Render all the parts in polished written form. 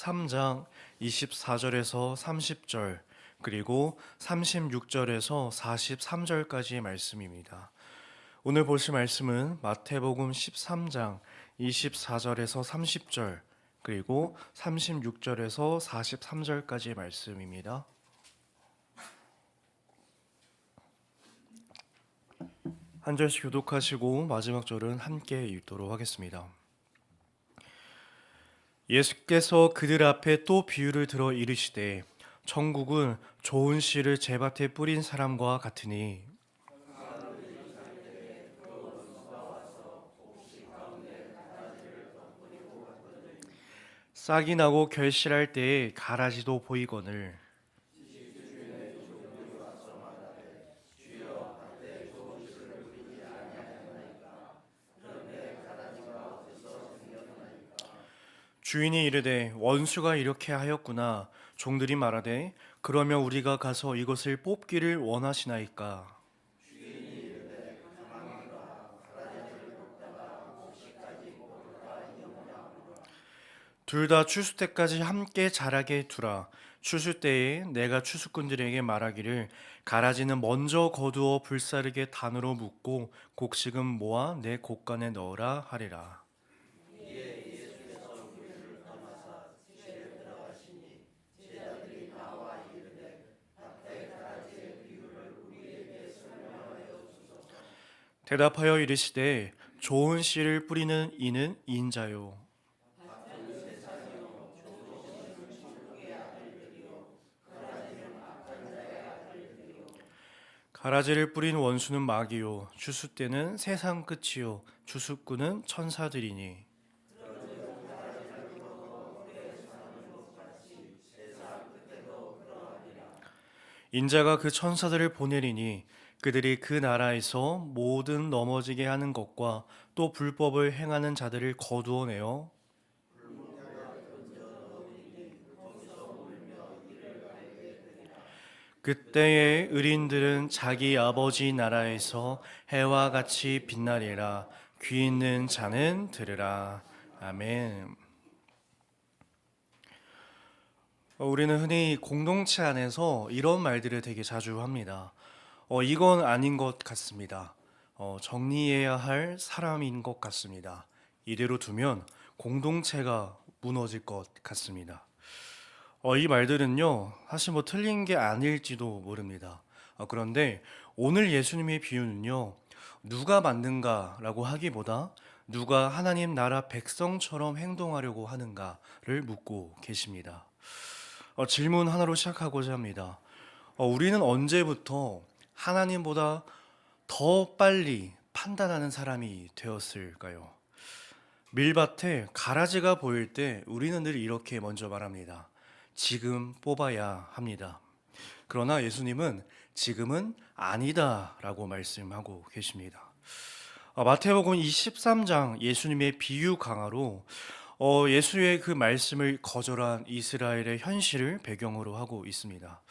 13장 24절에서 30절 그리고 36절에서 43절까지의 말씀입니다. 오늘 보실 말씀은 마태복음 13장 24절에서 30절 그리고 36절에서 43절까지의 말씀입니다. 한 절씩 교독하시고 마지막 절은 함께 읽도록 하겠습니다. 예수께서 그들 앞에 또 비유를 들어 이르시되 천국은 좋은 씨를 제밭에 뿌린 사람과 같으니 싹이 나고 결실할 때에 가라지도 보이거늘 주인이 이르되 원수가 이렇게 하였구나. 종들이 말하되 그러면 우리가 가서 이것을 뽑기를 원하시나이까. 둘 다 추수 때까지 함께 자라게 두라. 추수 때에 내가 추수꾼들에게 말하기를 가라지는 먼저 거두어 불사르게 단으로 묶고 곡식은 모아 내 곡간에 넣으라 하리라. 대답하여 이르시되 좋은 씨를 뿌리는 이는 인자요. 가라지를 뿌린 원수는 마귀요 추수 때는 세상 끝이요 추수꾼은 천사들이니 인자가 그 천사들을 보내리니 그들이 그 나라에서 모든 넘어지게 하는 것과 또 불법을 행하는 자들을 거두어내어 그때의 의인들은 자기 아버지 나라에서 해와 같이 빛나리라. 귀 있는 자는 들으라. 아멘. 우리는 흔히 공동체 안에서 이런 말들을 되게 자주 합니다. 이건 아닌 것 같습니다. 정리해야 할 사람인 것 같습니다. 이대로 두면 공동체가 무너질 것 같습니다. 이 말들은요, 사실 뭐 틀린 게 아닐지도 모릅니다. 그런데 오늘 예수님의 비유는요, 누가 만든가라고 하기보다 누가 하나님 나라 백성처럼 행동하려고 하는가를 묻고 계십니다. 질문 하나로 시작하고자 합니다. 우리는 언제부터 하나님보다 더 빨리 판단하는 사람이 되었을까요? 밀밭에 가라지가 보일 때 우리는 늘 이렇게 먼저 말합니다. 지금 뽑아야 합니다. 그러나 예수님은 지금은 아니다 라고 말씀하고 계십니다. 마태복음 23장 예수님의 비유 강화로 예수의 그 말씀을 거절한 이스라엘의 현실을 배경으로 하고 있습니다.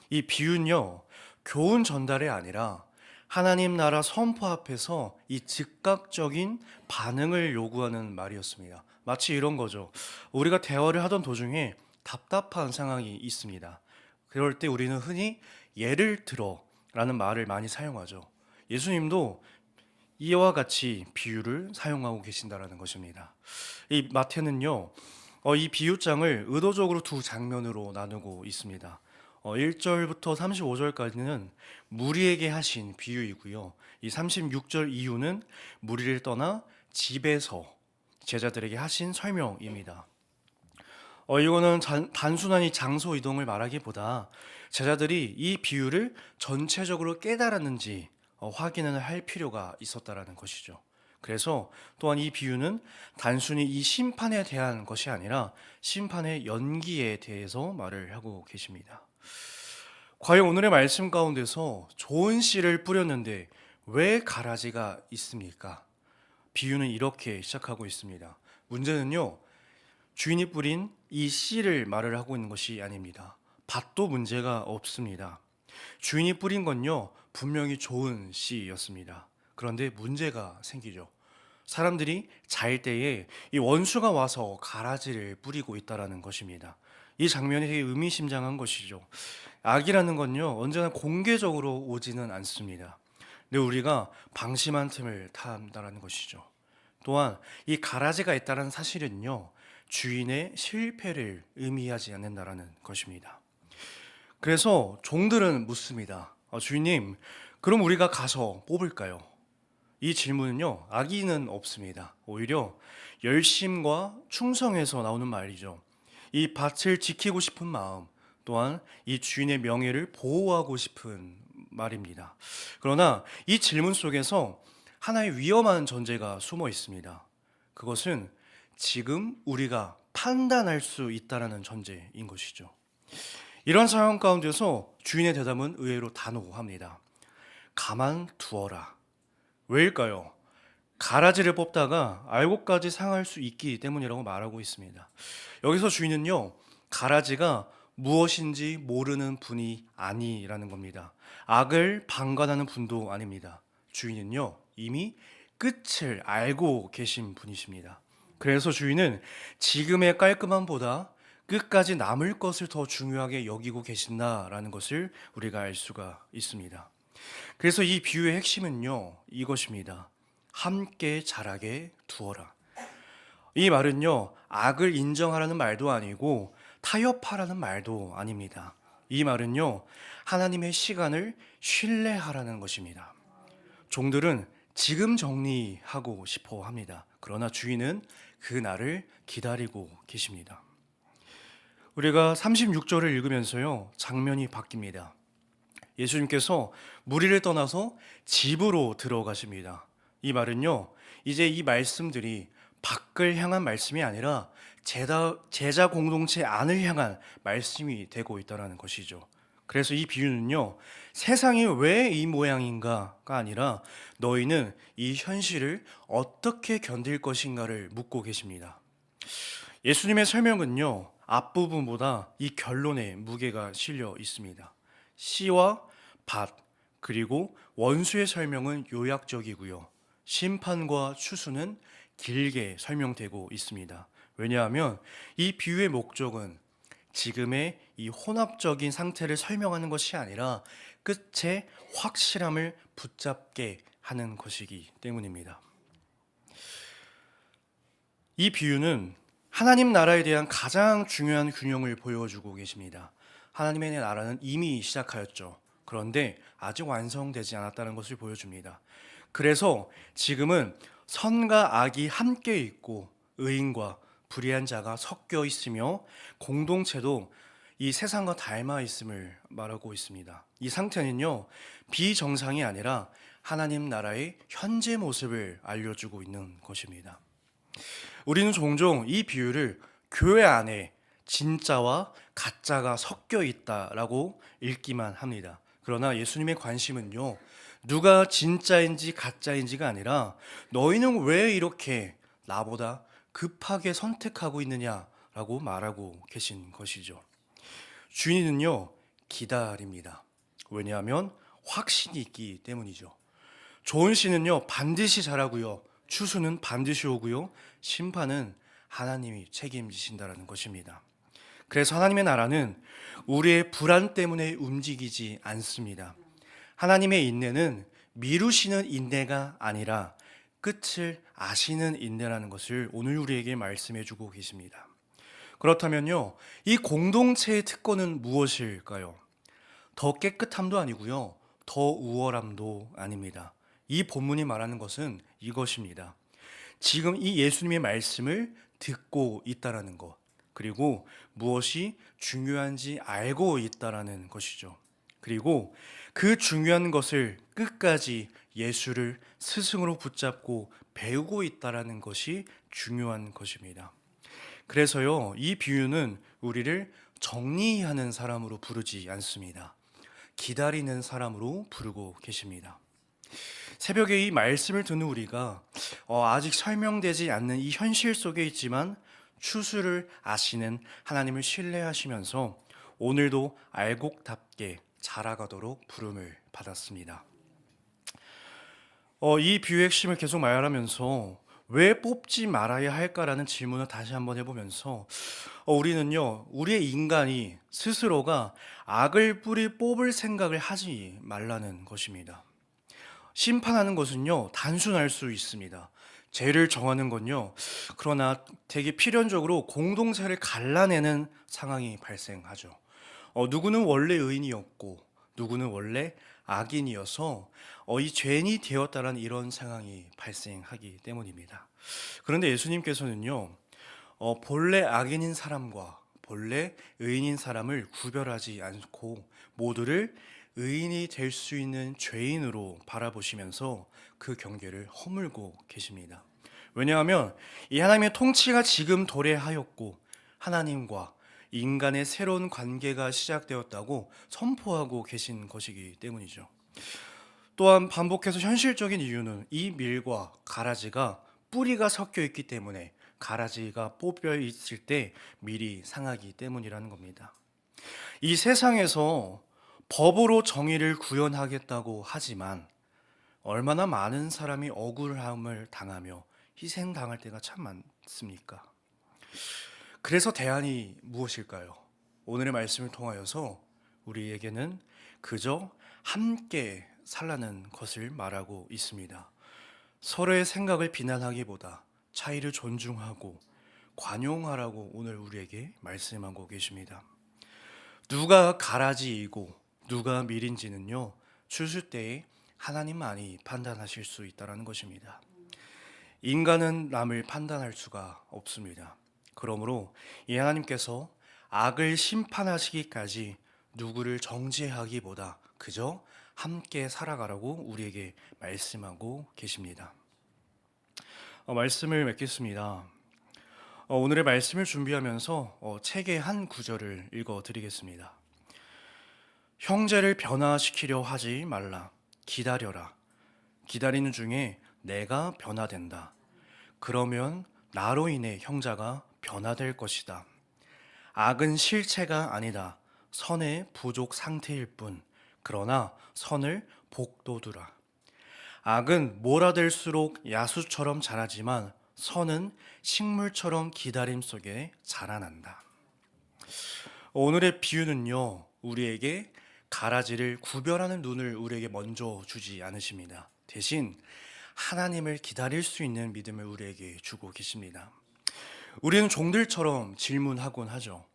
이 비유는요, 교훈 전달이 아니라 하나님 나라 선포 앞에서 이 즉각적인 반응을 요구하는 말이었습니다. 마치 이런 거죠. 우리가 대화를 하던 도중에 답답한 상황이 있습니다. 그럴 때 우리는 흔히 예를 들어 라는 말을 많이 사용하죠. 예수님도 이와 같이 비유를 사용하고 계신다라는 것입니다. 이 마태는요, 이 비유장을 의도적으로 두 장면으로 나누고 있습니다. 1절부터 35절까지는 무리에게 하신 비유이고요. 이 36절 이후는 무리를 떠나 집에서 제자들에게 하신 설명입니다. 이거는 단순한 장소 이동을 말하기보다 제자들이 이 비유를 전체적으로 깨달았는지 확인을 할 필요가 있었다라는 것이죠. 그래서 또한 이 비유는 단순히 이 심판에 대한 것이 아니라 심판의 연기에 대해서 말을 하고 계십니다. 과연 오늘의 말씀 가운데서 좋은 씨를 뿌렸는데 왜 가라지가 있습니까? 비유는 이렇게 시작하고 있습니다. 문제는요, 주인이 뿌린 이 씨를 말을 하고 있는 것이 아닙니다. 밭도 문제가 없습니다. 주인이 뿌린 건요, 분명히 좋은 씨였습니다. 그런데 문제가 생기죠. 사람들이 잘 때에 이 원수가 와서 가라지를 뿌리고 있다라는 것입니다. 이 장면이 되게 의미심장한 것이죠. 악이라는 건요, 언제나 공개적으로 오지는 않습니다. 근데 우리가 방심한 틈을 탄다라는 것이죠. 또한 이 가라지가 있다는 사실은요, 주인의 실패를 의미하지 않는다라는 것입니다. 그래서 종들은 묻습니다. 주인님, 그럼 우리가 가서 뽑을까요? 이 질문은요, 악의는 없습니다. 오히려 열심과 충성에서 나오는 말이죠. 이 밭을 지키고 싶은 마음, 또한 이 주인의 명예를 보호하고 싶은 말입니다. 그러나 이 질문 속에서 하나의 위험한 전제가 숨어 있습니다. 그것은 지금 우리가 판단할 수 있다라는 전제인 것이죠. 이런 상황 가운데서 주인의 대답은 의외로 단호합니다. 가만 두어라. 왜일까요? 가라지를 뽑다가 알곡까지 상할 수 있기 때문이라고 말하고 있습니다. 여기서 주인은요, 가라지가 무엇인지 모르는 분이 아니라는 겁니다. 악을 방관하는 분도 아닙니다. 주인은요, 이미 끝을 알고 계신 분이십니다. 그래서 주인은 지금의 깔끔함보다 끝까지 남을 것을 더 중요하게 여기고 계신다라는 것을 우리가 알 수가 있습니다. 그래서 이 비유의 핵심은요, 이것입니다. 함께 자라게 두어라. 이 말은요, 악을 인정하라는 말도 아니고 타협하라는 말도 아닙니다. 이 말은요, 하나님의 시간을 신뢰하라는 것입니다. 종들은 지금 정리하고 싶어 합니다. 그러나 주인은 그 날을 기다리고 계십니다. 우리가 36절을 읽으면서요, 장면이 바뀝니다. 예수님께서 무리를 떠나서 집으로 들어가십니다. 이 말은요, 이제 이 말씀들이 밖을 향한 말씀이 아니라 제자 공동체 안을 향한 말씀이 되고 있다는 것이죠. 그래서 이 비유는요, 세상이 왜 이 모양인가가 아니라 너희는 이 현실을 어떻게 견딜 것인가를 묻고 계십니다. 예수님의 설명은요, 앞부분보다 이 결론에 무게가 실려 있습니다. 씨와 밭, 그리고 원수의 설명은 요약적이고요. 심판과 추수는 길게 설명되고 있습니다. 왜냐하면 이 비유의 목적은 지금의 이 혼합적인 상태를 설명하는 것이 아니라 끝의 확실함을 붙잡게 하는 것이기 때문입니다. 이 비유는 하나님 나라에 대한 가장 중요한 균형을 보여주고 계십니다. 하나님의 나라는 이미 시작하였죠. 그런데 아직 완성되지 않았다는 것을 보여줍니다. 그래서 지금은 선과 악이 함께 있고 의인과 불의한 자가 섞여 있으며 공동체도 이 세상과 닮아 있음을 말하고 있습니다. 이 상태는요, 비정상이 아니라 하나님 나라의 현재 모습을 알려주고 있는 것입니다. 우리는 종종 이 비유를 교회 안에 진짜와 가짜가 섞여 있다라고 읽기만 합니다. 그러나 예수님의 관심은요, 누가 진짜인지 가짜인지가 아니라 너희는 왜 이렇게 나보다 급하게 선택하고 있느냐라고 말하고 계신 것이죠. 주인은요, 기다립니다. 왜냐하면 확신이 있기 때문이죠. 좋은 씨는요, 반드시 자라고요. 추수는 반드시 오고요. 심판은 하나님이 책임지신다라는 것입니다. 그래서 하나님의 나라는 우리의 불안 때문에 움직이지 않습니다. 하나님의 인내는 미루시는 인내가 아니라 끝을 아시는 인내라는 것을 오늘 우리에게 말씀해 주고 계십니다. 그렇다면요, 이 공동체의 특권은 무엇일까요? 더 깨끗함도 아니고요, 더 우월함도 아닙니다. 이 본문이 말하는 것은 이것입니다. 지금 이 예수님의 말씀을 듣고 있다라는 것, 그리고 무엇이 중요한지 알고 있다라는 것이죠. 그리고 그 중요한 것을 끝까지 예수를 스승으로 붙잡고 배우고 있다라는 것이 중요한 것입니다. 그래서요, 이 비유는 우리를 정리하는 사람으로 부르지 않습니다. 기다리는 사람으로 부르고 계십니다. 새벽에 이 말씀을 듣는 우리가 아직 설명되지 않는 이 현실 속에 있지만 추수를 아시는 하나님을 신뢰하시면서 오늘도 알곡답게 자라가도록 부름을 받았습니다. 이 비유의 핵심을 계속 말하면서 왜 뽑지 말아야 할까라는 질문을 다시 한번 해보면서 우리는요, 우리의 인간이 스스로가 악을 뿌리 뽑을 생각을 하지 말라는 것입니다. 심판하는 것은요, 단순할 수 있습니다. 죄를 정하는 건요, 그러나 되게 필연적으로 공동체를 갈라내는 상황이 발생하죠. 누구는 원래 의인이었고, 누구는 원래 악인이어서 이 죄인이 되었다는 이런 상황이 발생하기 때문입니다. 그런데 예수님께서는요, 본래 악인인 사람과 본래 의인인 사람을 구별하지 않고 모두를 의인이 될 수 있는 죄인으로 바라보시면서 그 경계를 허물고 계십니다. 왜냐하면 이 하나님의 통치가 지금 도래하였고 하나님과 인간의 새로운 관계가 시작되었다고 선포하고 계신 것이기 때문이죠. 또한 반복해서 현실적인 이유는 이 밀과 가라지가 뿌리가 섞여 있기 때문에 가라지가 뽑혀 있을 때 밀이 상하기 때문이라는 겁니다. 이 세상에서 법으로 정의를 구현하겠다고 하지만 얼마나 많은 사람이 억울함을 당하며 희생당할 때가 참 많습니까? 그래서 대안이 무엇일까요? 오늘의 말씀을 통하여서 우리에게는 그저 함께 살라는 것을 말하고 있습니다. 서로의 생각을 비난하기보다 차이를 존중하고 관용하라고 오늘 우리에게 말씀하고 계십니다. 누가 가라지이고 누가 밀인지는요, 주실 때에 하나님만이 판단하실 수 있다는 것입니다. 인간은 남을 판단할 수가 없습니다. 그러므로 이 하나님께서 악을 심판하시기까지 누구를 정죄하기보다 그저 함께 살아가라고 우리에게 말씀하고 계십니다. 말씀을 맺겠습니다. 오늘의 말씀을 준비하면서 책의 한 구절을 읽어드리겠습니다. 형제를 변화시키려 하지 말라. 기다려라. 기다리는 중에 내가 변화된다. 그러면 나로 인해 형제가 변화될 것이다. 악은 실체가 아니다. 선의 부족 상태일 뿐. 그러나 선을 복돋우라. 악은 몰아댈수록 야수처럼 자라지만 선은 식물처럼 기다림 속에 자라난다. 오늘의 비유는요, 우리에게 가라지를 구별하는 눈을 우리에게 먼저 주지 않으십니다. 대신 하나님을 기다릴 수 있는 믿음을 우리에게 주고 계십니다. 우리는 종들처럼 질문하곤 하죠.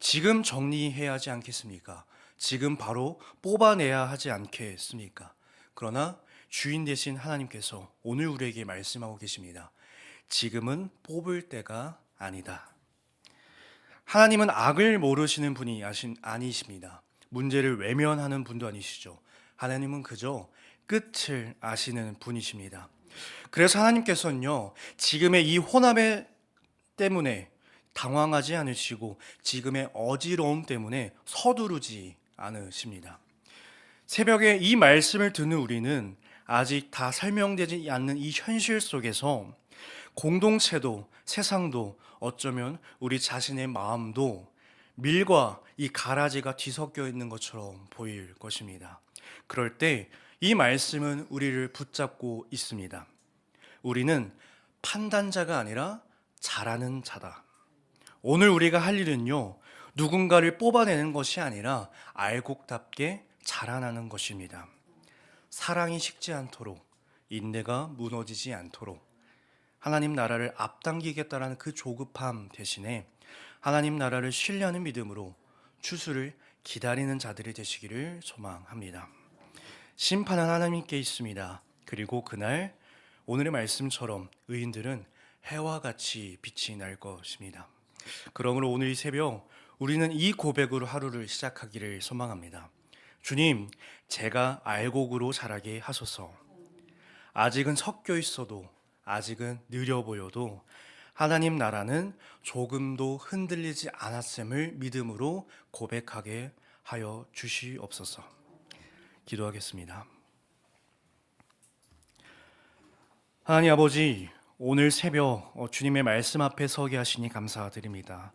지금 정리해야 하지 않겠습니까? 지금 바로 뽑아내야 하지 않겠습니까? 그러나 주인 되신 하나님께서 오늘 우리에게 말씀하고 계십니다. 지금은 뽑을 때가 아니다. 하나님은 악을 모르시는 분이 아니십니다. 문제를 외면하는 분도 아니시죠. 하나님은 그저 끝을 아시는 분이십니다. 그래서 하나님께서는요, 지금의 이 혼합 때문에 당황하지 않으시고 지금의 어지러움 때문에 서두르지 않으십니다. 새벽에 이 말씀을 듣는 우리는 아직 다 설명되지 않는 이 현실 속에서 공동체도 세상도 어쩌면 우리 자신의 마음도 밀과 이 가라지가 뒤섞여 있는 것처럼 보일 것입니다. 그럴 때 이 말씀은 우리를 붙잡고 있습니다. 우리는 판단자가 아니라 잘하는 자다. 오늘 우리가 할 일은요, 누군가를 뽑아내는 것이 아니라 알곡답게 자라나는 것입니다. 사랑이 식지 않도록, 인내가 무너지지 않도록 하나님 나라를 앞당기겠다라는 그 조급함 대신에 하나님 나라를 신뢰하는 믿음으로 추수를 기다리는 자들이 되시기를 소망합니다. 심판은 하나님께 있습니다. 그리고 그날 오늘의 말씀처럼 의인들은 해와 같이 빛이 날 것입니다. 그러므로 오늘 이 새벽 우리는 이 고백으로 하루를 시작하기를 소망합니다. 주님, 제가 알곡으로 자라게 하소서. 아직은 섞여 있어도, 아직은 느려 보여도 하나님 나라는 조금도 흔들리지 않았음을 믿음으로 고백하게 하여 주시옵소서. 기도하겠습니다. 하나님 아버지, 오늘 새벽 주님의 말씀 앞에 서게 하시니 감사드립니다.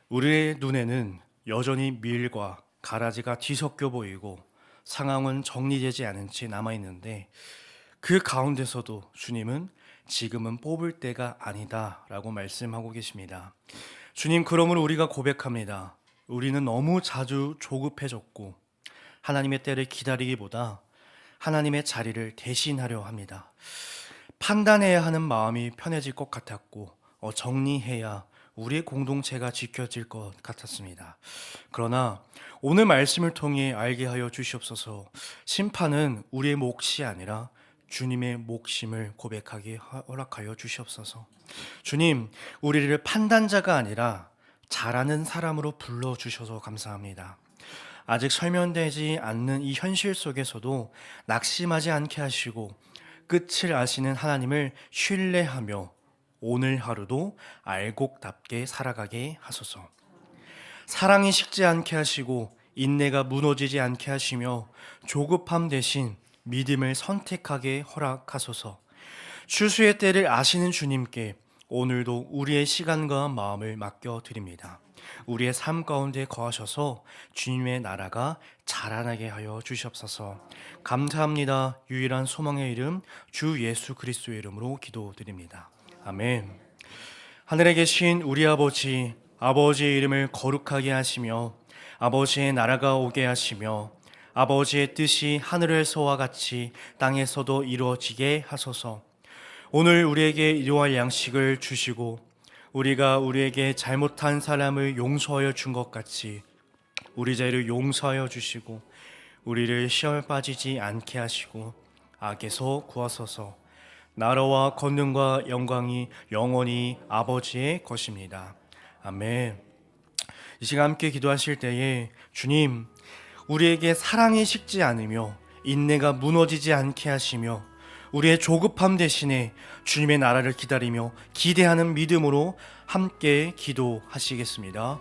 우리의 눈에는 여전히 밀과 가라지가 뒤섞여 보이고 상황은 정리되지 않은 채 남아있는데 그 가운데서도 주님은 지금은 뽑을 때가 아니다 라고 말씀하고 계십니다. 주님, 그러므로 우리가 고백합니다. 우리는 너무 자주 조급해졌고 하나님의 때를 기다리기보다 하나님의 자리를 대신하려 합니다. 판단해야 하는 마음이 편해질 것 같았고 정리해야 우리의 공동체가 지켜질 것 같았습니다. 그러나 오늘 말씀을 통해 알게 하여 주시옵소서. 심판은 우리의 몫이 아니라 주님의 몫임을 고백하게 허락하여 주시옵소서. 주님, 우리를 판단자가 아니라 잘하는 사람으로 불러주셔서 감사합니다. 아직 설명되지 않는 이 현실 속에서도 낙심하지 않게 하시고 끝을 아시는 하나님을 신뢰하며 오늘 하루도 알곡답게 살아가게 하소서. 사랑이 식지 않게 하시고 인내가 무너지지 않게 하시며 조급함 대신 믿음을 선택하게 허락하소서. 추수의 때를 아시는 주님께 오늘도 우리의 시간과 마음을 맡겨드립니다. 우리의 삶 가운데 거하셔서 주님의 나라가 자라나게 하여 주시옵소서. 감사합니다. 유일한 소망의 이름 주 예수 그리스도의 이름으로 기도드립니다. 아멘. 하늘에 계신 우리 아버지, 아버지의 이름을 거룩하게 하시며 아버지의 나라가 오게 하시며 아버지의 뜻이 하늘에서와 같이 땅에서도 이루어지게 하소서. 오늘 우리에게 일용할 양식을 주시고 우리가 우리에게 잘못한 사람을 용서하여 준 것 같이 우리 죄를 용서하여 주시고 우리를 시험에 빠지지 않게 하시고 악에서 구하소서. 나라와 권능과 영광이 영원히 아버지의 것입니다. 아멘. 이 시간 함께 기도하실 때에 주님, 우리에게 사랑이 식지 않으며 인내가 무너지지 않게 하시며 우리의 조급함 대신에 주님의 나라를 기다리며 기대하는 믿음으로 함께 기도하시겠습니다.